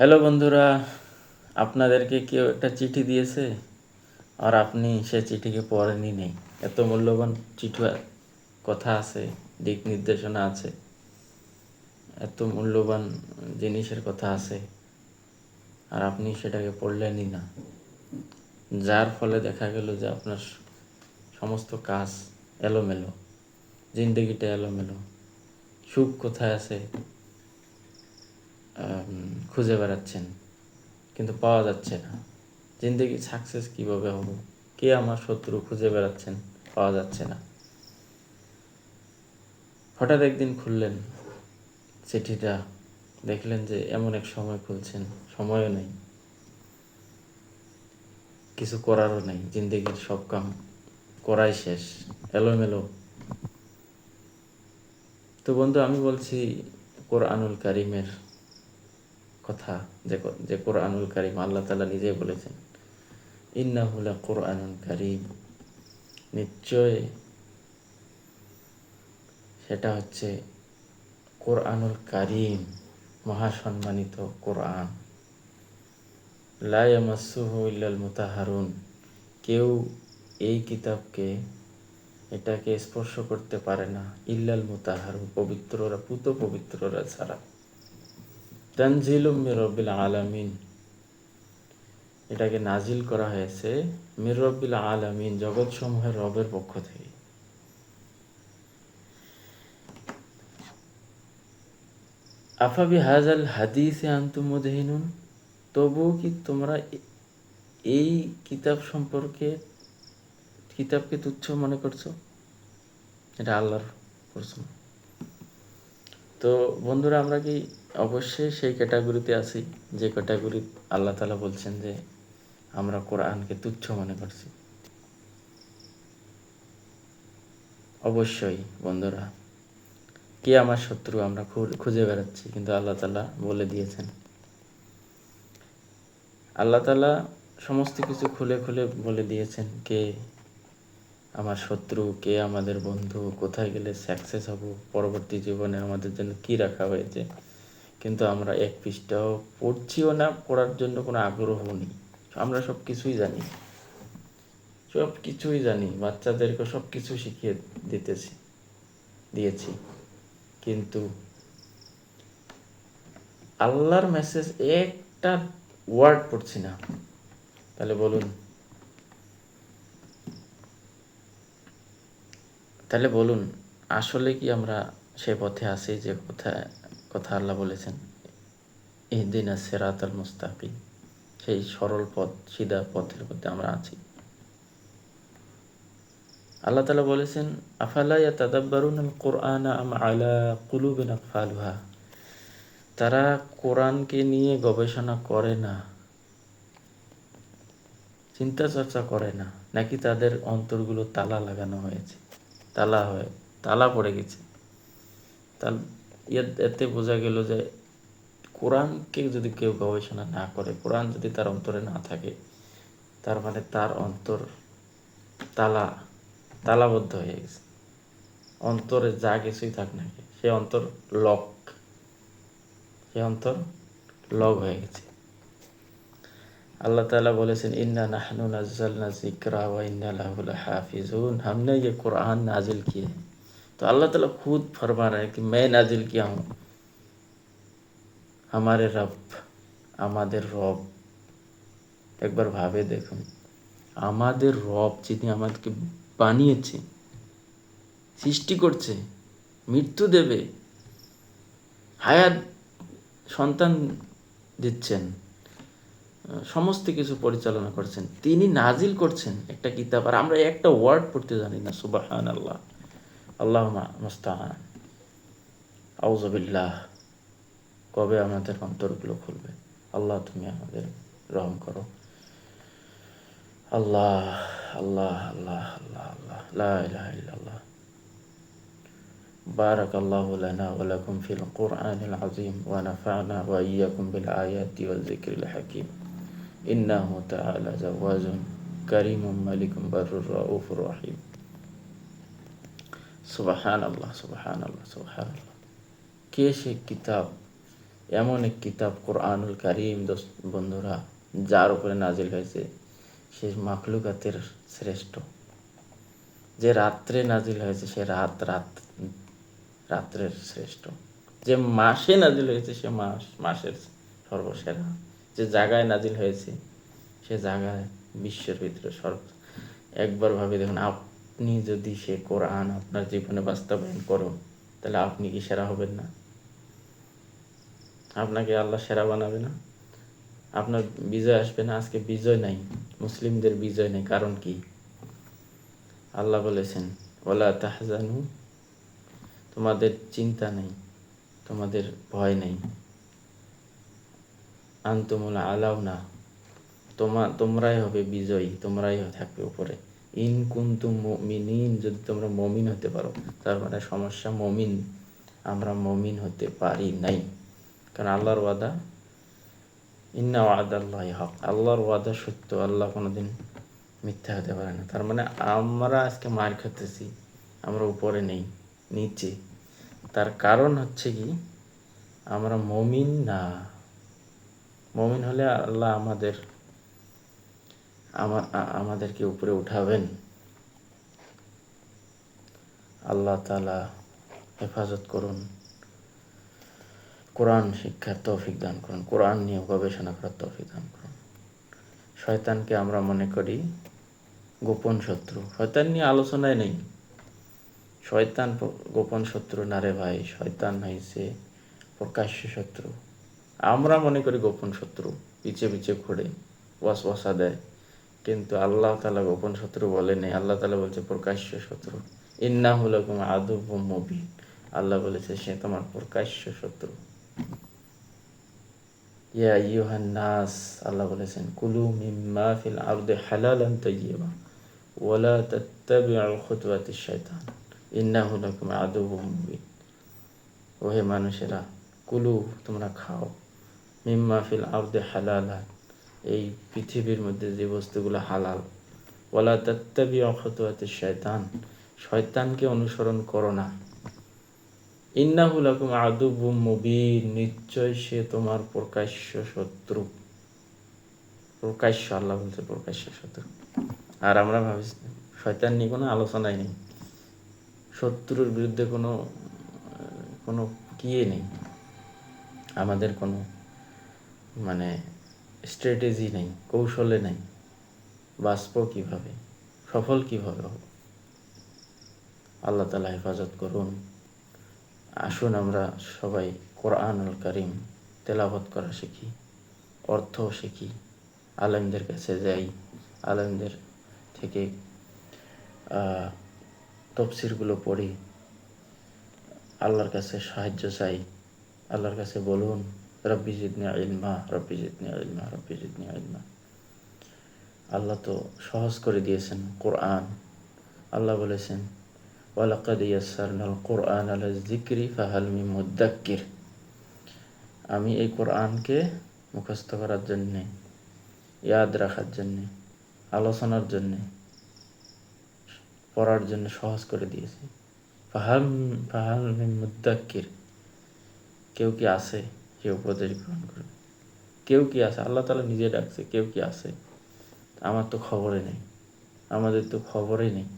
Hello বন্ধুরা, আপনাদেরকে কেউ একটা চিঠি দিয়েছে আর আপনি সে চিঠিকে পড়েনই নেই। এত মূল্যবান চিঠি, কথা আছে, দিক নির্দেশনা আছে, এত মূল্যবান জিনিসের কথা আছে, আর আপনি সেটাকে পড়লেনই না। যার ফলে দেখা গেল যে আপনার সমস্ত কাজ এলোমেলো, জিন্দগিটা এলোমেলো। সুখ কোথায় আছে খুঁজে বেড়াচ্ছেন, কিন্তু পাওয়া যাচ্ছে না। জিন্দগি সাকসেস কীভাবে হবো, কে আমার শত্রু খুঁজে বেড়াচ্ছেন, পাওয়া যাচ্ছে না। হঠাৎ একদিন খুললেন চিঠিটা, দেখলেন যে এমন এক সময় খুলছেন, সময়ও নেই, কিছু করারও নেই, জিন্দগির সব কাম করাই শেষ, এলোমেলো। তো বন্ধু, আমি বলছি কোরআনুল কারিমের কথা, যে কোরআনুল কারিম আল্লাহ তাআলা নিজে বলেছেন, ইন্নাহু লাকুরআনুন কারীম, নিশ্চয় সেটা হচ্ছে কোরআনুল কারীম, মহাসম্মানিত কোরআন। লা ইয়ামাসসুহু ইল্লাল মুতাহহারুন, কেউ এই কিতাবকে, এটাকে স্পর্শ করতে পারে না ইল্লাল মুতাহহারুন, পবিত্ররা, পুত পবিত্ররা ছাড়া। তানজিলুম মির রব্বিল আলামিন, এটাকে নাজিল করা হয়েছে মির রব্বিল আলামিন, জগৎসমূহের রবের পক্ষ থেকে। আফা বিহাযাল হাদিসে আনতুম মুদহিনুন, তবুও কি তোমরা এই কিতাবকে তুচ্ছ মনে করছো? এটা আল্লাহর প্রশ্ন। তো বন্ধুরা, আমরা কি অবশ্যই সেই ক্যাটাগরিতে আছি যে ক্যাটাগরি আল্লাহ তাআলা বলছেন যে আমরা কোরআনকে তুচ্ছ মনে করছি? অবশ্যই বন্ধুরা, কে আমার শত্রু আমরা খুঁজে বেড়াচ্ছি, কিন্তু আল্লাহ তাআলা বলে দিয়েছেন। আল্লাহ তাআলা সমস্ত কিছু খুলে খুলে বলে দিয়েছেন কে আমার শত্রু, কে আমাদের বন্ধু, কোথায় গেলে সাকসেস হব, পরবর্তী জীবনে আমাদের জন্য কি রাখা হয়েছে। কিন্তু আমরা এক পৃষ্ঠাও পড়ছিও না, পড়ার জন্য কোনো আগ্রহও নেই। আমরা সব কিছুই জানি, বাচ্চাদেরকে সব কিছু শিখিয়ে দিয়েছি, কিন্তু আল্লাহর মেসেজ একটা ওয়ার্ড পড়ছি না। তাহলে বলুন আসলে কি আমরা সে পথে আছি যে কথা আল্লাহ বলেছেন, ইহদিনাস সিরাতাল মুস্তাকিম, সেই সরল পথ, সিধা পথের মধ্যে আমরা আছি? আল্লাহ তাআলা বলেছেন, আফালা ইয়াতাদাব্বারুনাল কুরআনা আম আলা কুলুবিন আকফালুহা, তারা কোরআনকে নিয়ে গবেষণা করে না, চিন্তা চর্চা করে না, নাকি তাদের অন্তরগুলো তালা লাগানো হয়েছে, তালা পড়ে গেছে? এতে বোঝা গেল যে কোরআনকে যদি কেউ গবেষণা না করে, কোরআন যদি তার অন্তরে না থাকে, তার মানে তার অন্তর তালাবদ্ধ হয়ে গেছে। অন্তরে যা কিছুই থাক না, সে অন্তর লক হয়ে গেছে। আল্লাহ তাআলা বলেছেন, ইন্না নাহনু নাজ্জালনা যিকরা ওয়া ইন্না লাহু লাহাফিজুন, हमने ये कुरान नाजिल किए। तो अल्लाह ताला खुद फरमा रहे हैं कि मैं नाजिल किया हूँ। আমাদের রব, একবার ভাবে দেখুন, আমাদের রব যিনি আমাদেরকে বানিয়েছে, সৃষ্টি করছে, মৃত্যু দেবে, হায়াত, সন্তান দিচ্ছেন, সমস্ত কিছু পরিচালনা করছেন, তিনি নাজিল করছেন একটা কিতাব, আর আমরা একটা ওয়ার্ড পড়তে জানি না। সুবহানাল্লাহ, আল্লাহুম্মা মুস্তাআন, আউযু বিল্লাহ। কবে আমাদের অন্তরগুলো খুলবে? আল্লাহ, তুমি আমাদের রহম করো। আল্লাহ আল্লাহ আল্লাহ আল্লাহ আল্লাহ, লা ইলাহা ইল্লাল্লাহ। বারাকাল্লাহু লানা ওয়া লাকুম ফিল কুরআনিল আযীম ওয়া নাফা'না ওয়া ইয়্যাকুম বিল আয়াতি ওয়াজ যিকরিল হাকীম। ইন্নাহু তাআলা জাওয়াজুন কারীমুম মালিকুম বাররুর রাউফুর রহিম। সুবহানাল্লাহ, সুবহানাল্লাহ, সুবহানাল্লাহ। কে সে কিতাব এমন এক কিতাব কোরআনুল কারীম বন্ধুরা, যার উপরে নাজিল হয়েছে সে মাখলুকাতের শ্রেষ্ঠ। যে রাত্রে নাজিল হয়েছে সে রাত্রের শ্রেষ্ঠ। যে মাসে নাজিল হয়েছে সে মাসের সর্বসেরা। যে জায়গায় নাজিল হয়েছে সে জায়গায় বিশ্বের ভিতরে একবার ভাবে দেখুন, আপনি যদি সে কোরআন আপনার জীবনে বাস্তবায়ন করুন তাহলে আপনি কি সেরা হবেন না? আপনাকে আল্লাহ সেরা বানাবে না? আপনার বিজয় আসবে না? আজকে বিজয় নাই, মুসলিমদের বিজয় নেই। কারণ কি? আল্লাহ বলেছেন ওয়ালা তাহজানু, তোমাদের চিন্তা নেই, তোমাদের ভয় নেই, আনতুমুল আলাউনা, তোমরাই হবে বিজয়ী, তোমরাই থাকবে উপরে। ইন কুনতুম মুমিনিন, যদি তোমরা মমিন হতে পারো। তার মানে সমস্যা মমিন, আমরা মমিন হতে পারি নাই। কারণ আল্লাহর ওয়াদা, ইন্না ওয়াদাল্লাহি হক, আল্লাহর ওয়াদা সত্য, আল্লাহ কোনোদিন মিথ্যা হতে পারে না। তার মানে আমরা আজকে মার খেতেছি, আমরা উপরে নেই, নিচে। তার কারণ হচ্ছে কি, আমরা মমিন না। মমিন হলে আল্লাহ আমাদেরকে উপরে উঠাবেন। আল্লাহ তাআলা হেফাজত করুন, কোরআন শিক্ষার তৌফিক দান করুন, কোরআন নিয়ে গবেষণা করার তৌফিক দান করুন। শয়তানকে আমরা মনে করি গোপন শত্রু, শয়তান নিয়ে আলোচনায় নেই। শয়তান গোপন শত্রু না রে ভাই, শয়তান হয়েছে প্রকাশ্য শত্রু। আমরা মনে করি গোপন শত্রু, পিছে পিছে ঘুরে ওয়াসওয়াসা দেয়, কিন্তু আল্লাহ তাআলা গোপন শত্রু বলে নেই। আল্লাহ তাআলা বলছে প্রকাশ্য শত্রু। ইন্নাহু লাকুম আদুউম মুবিন, আল্লাহ বলেছে সে তোমার প্রকাশ্য শত্রু। ইয়া আইয়ুহান নাস, আল্লাহ বলেছেন কুলু মিম্মা ফিল আরদি হালালান তাইয়্যিবা ওয়ালা তাত্তাবিউ খুতুওয়াতিশ শাইতান ইন্নাহু লাকুম আদুউম মুবিন। ওহে মানুষেরা, কুলু, তোমরা খাও, মিম্মা ফিল আরদি হালালান, এই পৃথিবীর মধ্যে যে বস্তুগুলো হালাল, ওয়ালা তাত্তাবিউ খুতুওয়াতিশ শাইতান, শয়তানকে অনুসরণ করো না। ইন্নাহু লাকুম আদুউম মুবিন, নিশ্চয় সে তোমার প্রকাশ্য শত্রু। প্রকাশ্য, আল্লাহ বলছে প্রকাশ্য শত্রু। আর আমরা ভাবি শয়তান নিয়ে কোনো আলোচনাই নেই, শত্রুর বিরুদ্ধে কোনো কোনো কিয়ে নেই, আমাদের কোনো মানে স্ট্র্যাটেজি নেই, কৌশলে নেই। বাঁচব কীভাবে, সফল কীভাবে হব? আল্লাহ তাআলা হেফাজত করুন। আসুন আমরা সবাই কোরআনুল কারীম তেলাওয়াত করা শিখি, অর্থ শিখি, আলেমদের কাছে যাই, আলেমদের থেকে তাফসীরগুলো পড়ি, আল্লাহর কাছে সাহায্য চাই। আল্লাহর কাছে বলুন রব্বি জিদনি ইলমা, রব্বি জিদনি ইলমা, রব্বি জিদনি ইলমা। আল্লাহ তো সহজ করে দিয়েছেন কোরআন। আল্লাহ বলেছেন ওয়ালাকাদ ইয়াসসারনাল কুরআনা লিযিকরি ফাহাল মিন মুদ্দাক্কির, আমি এই কোরআনকে মুখস্থ করার জন্যে, ইয়াদ রাখার জন্যে, আলোচনার জন্যে, পড়ার জন্য সহজ করে দিয়েছি। ফাহাল মিন মুদ্দাক্কির, কেউ কি আছে যে উপদেশ গ্রহণ করবে? কেউ কি আছে? আল্লাহ তাআলা নিজে ডাকছে, কেউ কি আছে? আমার তো খবরে নেই, আমাদের তো খবরে নেই।